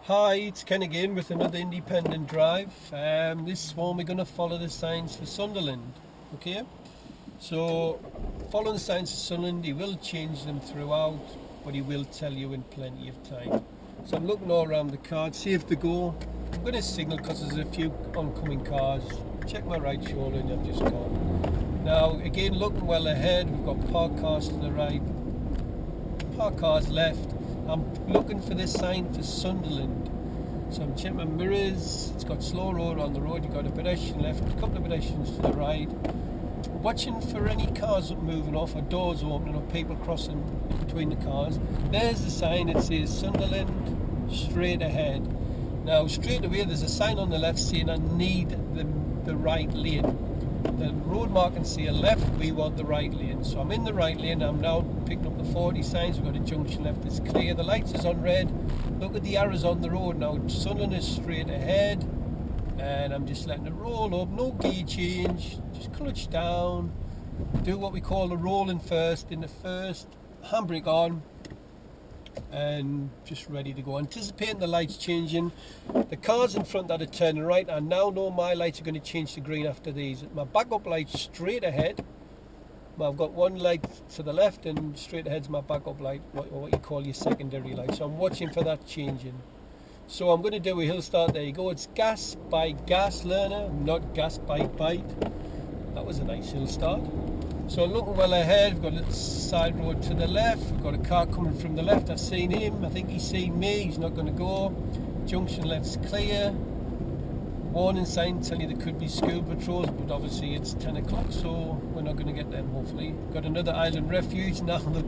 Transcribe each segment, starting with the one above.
Hi, it's Ken again with another independent drive. This one we're going to follow the signs for Sunderland. Okay, so following the signs for Sunderland, he will change them throughout, but he will tell you in plenty of time. So I'm looking all around the card, see if they go. I'm going to signal because there's a few oncoming cars. Check my right shoulder and I've just gone. Now again, looking well ahead, we've got parked cars to the right, parked cars left. I'm looking for this sign for Sunderland. So I'm checking my mirrors. It's got slow road on the road. You've got a pedestrian left, a couple of pedestrians to the right. Watching for any cars moving off or doors opening or people crossing between the cars. There's the sign. It says Sunderland straight ahead. Now straight away there's a sign on the left saying I need the right lane. The road markings say left, we want the right lane. So I'm in the right lane. I'm now picking up the 40 signs. We've got a junction left that's clear. The lights is on red. Look at the arrows on the road now. Sunderland is straight ahead. And I'm just letting it roll up. No gear change. Just clutch down. Do what we call the rolling first. In the first, handbrake on. And just ready to go. Anticipating the lights changing. The cars in front that are turning right, I now know my lights are going to change to green after these. My backup light's straight ahead. I've got one light to the left and straight ahead's my backup light, what you call your secondary light. So I'm watching for that changing. So I'm going to do a hill start. There you go. It's gas by gas learner, not gas by bite. That was a nice hill start. So looking well ahead, we've got a side road to the left, we've got a car coming from the left, I've seen him, I think he's seen me, he's not going to go. Junction left's clear. Warning sign telling you there could be school patrols, but obviously it's 10 o'clock, so we're not going to get them hopefully. Got another island refuge, now the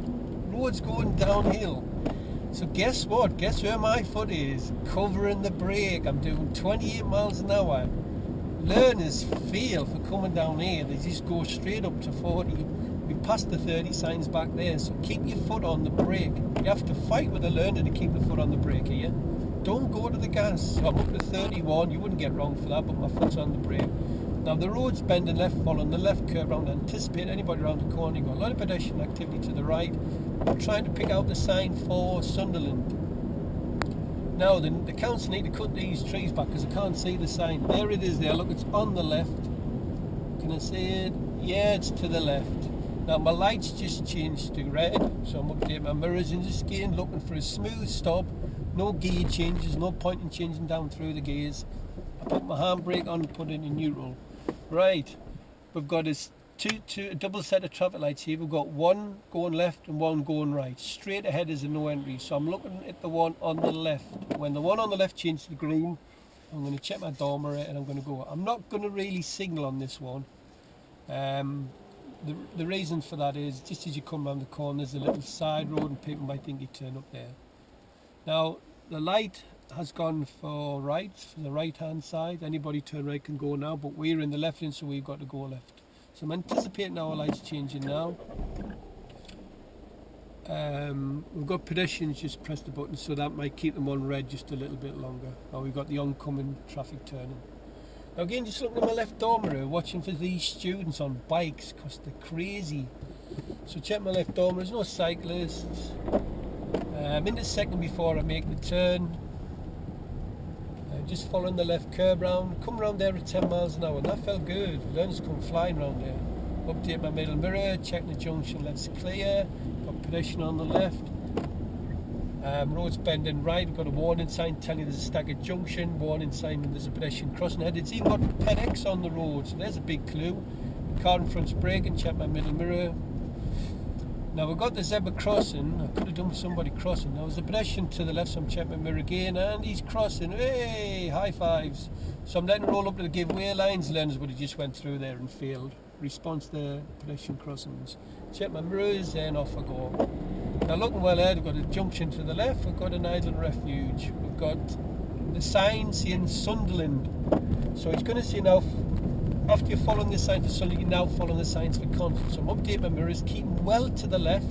road's going downhill. So guess what, guess where my foot is? Covering the brake, I'm doing 28 miles an hour. Learners fail for coming down here. They just go straight up to 40. We passed the 30 signs back there, so keep your foot on the brake. You have to fight with a learner to keep the foot on the brake here. Don't go to the gas. So I'm up to 31. You wouldn't get wrong for that, but my foot's on the brake. Now the road's bending left, following the left curve round. Anticipate anybody around the corner. You've got a lot of pedestrian activity to the right. I'm trying to pick out the sign for Sunderland. Now the council need to cut these trees back because I can't see the sign. There it is there, look, it's on the left. Can I see it? Yeah, it's to the left. Now my lights just changed to red, so I'm updating my mirrors and just again looking for a smooth stop. No gear changes, no point in changing down through the gears. I put my handbrake on and put it in neutral. Right, we've got a double set of traffic lights here. We've got one going left and one going right. Straight ahead is a no entry, so I'm looking at the one on the left. When the one on the left changes to green, I'm going to check my door mirror and I'm going to go. I'm not going to really signal on this one. The reason for that is just as you come around the corner there's a little side road and people might think you turn up there. Now the light has gone for right, for the right hand side. Anybody turn right can go now, but we're in the left lane, so we've got to go left. So I'm anticipating our lights changing now. We've got pedestrians just press the button, so that might keep them on red just a little bit longer. Now we've got the oncoming traffic turning. Now again, just looking at my left door mirror, watching for these students on bikes, because they're crazy. So check my left door mirror, there's no cyclists. I'm in the second before I make the turn. Just following the left curb round, come round there at 10 miles an hour, and that felt good. Learners come flying round there. Update my middle mirror, check the junction left's clear, got pedestrian on the left. Road's bending right, we've got a warning sign telling you there's a staggered junction, warning sign when there's a pedestrian crossing ahead. It's even got PEDX on the road, so there's a big clue. The car in front's braking, check my middle mirror. Now we've got the zebra crossing. I could have done with somebody crossing. Now there's a pedestrian to the left, so I'm checking my mirror again, and he's crossing. Hey, high fives. So I'm letting him roll up to the giveaway lines. Learners, but he just went through there and failed. Response to pedestrian crossings. Check my mirrors and off I go. Now looking well ahead, we've got a junction to the left, we've got an island refuge. We've got the sign saying Sunderland. So it's going to say now, after you're following the sign for Sunderland, you're now following the signs for Constant. So I'm updating my mirrors, keeping well to the left,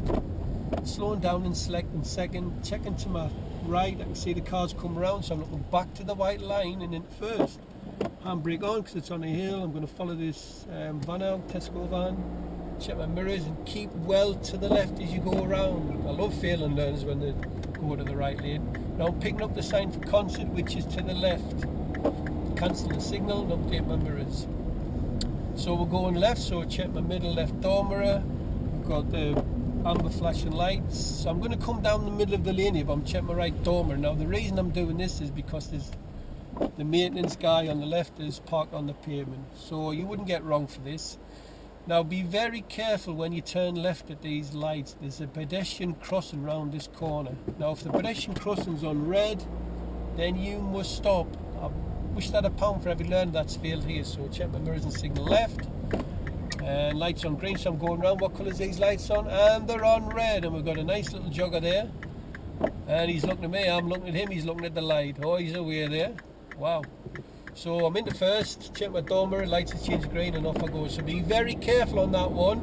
slowing down and selecting second, checking to my right, I can see the cars come around, so I'm looking back to the white line and in first. Handbrake on because it's on a hill. I'm going to follow this van out, Tesco van. Check my mirrors and keep well to the left as you go around. I love failing learners when they go to the right lane. Now I'm picking up the sign for concert, which is to the left. Cancel the signal and update my mirrors. So we're going left, so check my middle left door mirror. We've got the amber flashing lights. So I'm going to come down the middle of the lane here, but I'm checking my right door mirror. Now the reason I'm doing this is because there's the maintenance guy on the left is parked on the pavement. So you wouldn't get wrong for this. Now be very careful when you turn left at these lights. There's a pedestrian crossing round this corner. Now if the pedestrian crossing's on red, then you must stop. I wish that £1 for every learner that's failed here. So check my mirrors and signal left. And lights on green, so I'm going round. What colour is these lights on? And they're on red. And we've got a nice little jogger there. And he's looking at me, I'm looking at him, he's looking at the light. Oh, he's away there. Wow. So I'm into first, check my door mirror, lights have changed green, and off I go. So be very careful on that one,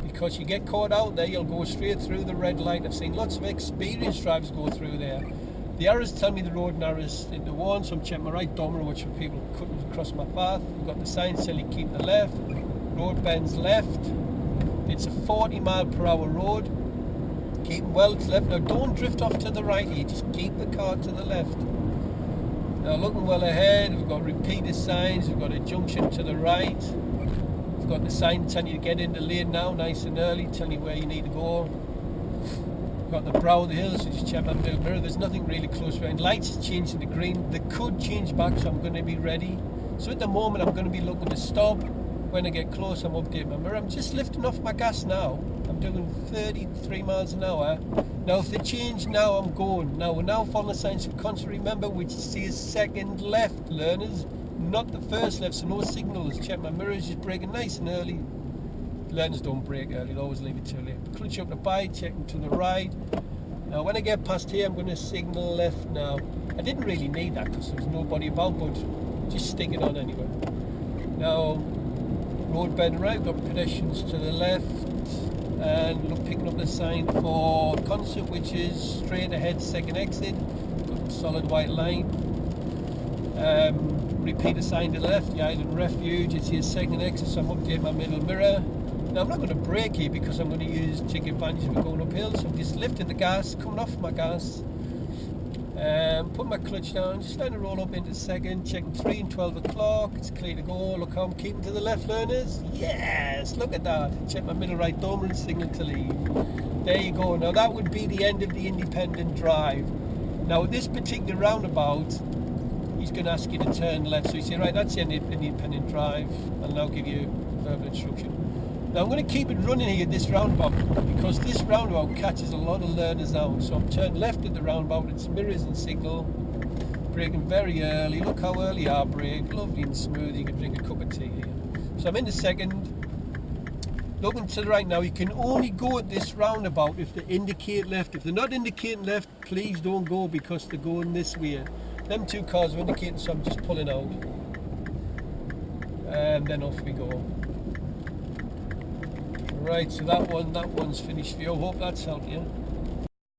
because you get caught out there, you'll go straight through the red light. I've seen lots of experienced drivers go through there. The arrows tell me the road narrows into one, so I'm checking my right door mirror, which for people who couldn't cross my path. We've got the signs telling you keep the left, road bends left. It's a 40-mile-per-hour road. Keep well to the left. Now don't drift off to the right here, just keep the car to the left. Now looking well ahead, we've got repeater signs, we've got a junction to the right. We've got the sign telling you to get in the lane now, nice and early, telling you where you need to go. We've got the brow of the hill, so just check my middle mirror. There's nothing really close behind. Lights is changing to green. They could change back, so I'm going to be ready. So at the moment, I'm going to be looking to stop. When I get close, I'm updating my mirror. I'm just lifting off my gas now. I'm doing 33 miles an hour. Now if they change now, I'm going. Now we're now following the signs of concert, remember, which says second left, learners, not the first left, so no signals. Check my mirrors, just braking nice and early. Learners don't brake early, they always leave it too late. Clutch up the bike, checking to the right. Now when I get past here, I'm going to signal left now. I didn't really need that because there's nobody about, but just stick it on anyway. Now, road bend right, we've got pedestrians to the left. And look, picking up the sign for concert, which is straight ahead, second exit. Got a solid white line. Repeat the sign to the left, the Island Refuge. It's here, second exit, so I'm updating my middle mirror. Now I'm not going to brake here because I'm going to take advantage of it going uphill. So I'm just lifting the gas, coming off my gas. Put my clutch down, just letting it roll up into second, checking 3 and 12 o'clock, it's clear to go. Look how I'm keeping to the left, learners. Yes, look at that. Check my middle right door mirror and signal to leave. There you go. Now that would be the end of the independent drive. Now at this particular roundabout, he's going to ask you to turn left. So you say, right, that's the end of the independent drive. I'll now give you verbal instruction. Now I'm going to keep it running here at this roundabout because this roundabout catches a lot of learners out. So I'm turning left at the roundabout, it's mirrors and signal, braking very early. Look how early I brake, lovely and smooth. You can drink a cup of tea here. So I'm in the second, looking to the right now. You can only go at this roundabout if they indicate left. If they're not indicating left, please don't go because they're going this way. Them two cars are indicating, so I'm just pulling out. And then off we go. Right, so that one's finished for you. Hope that's helped you.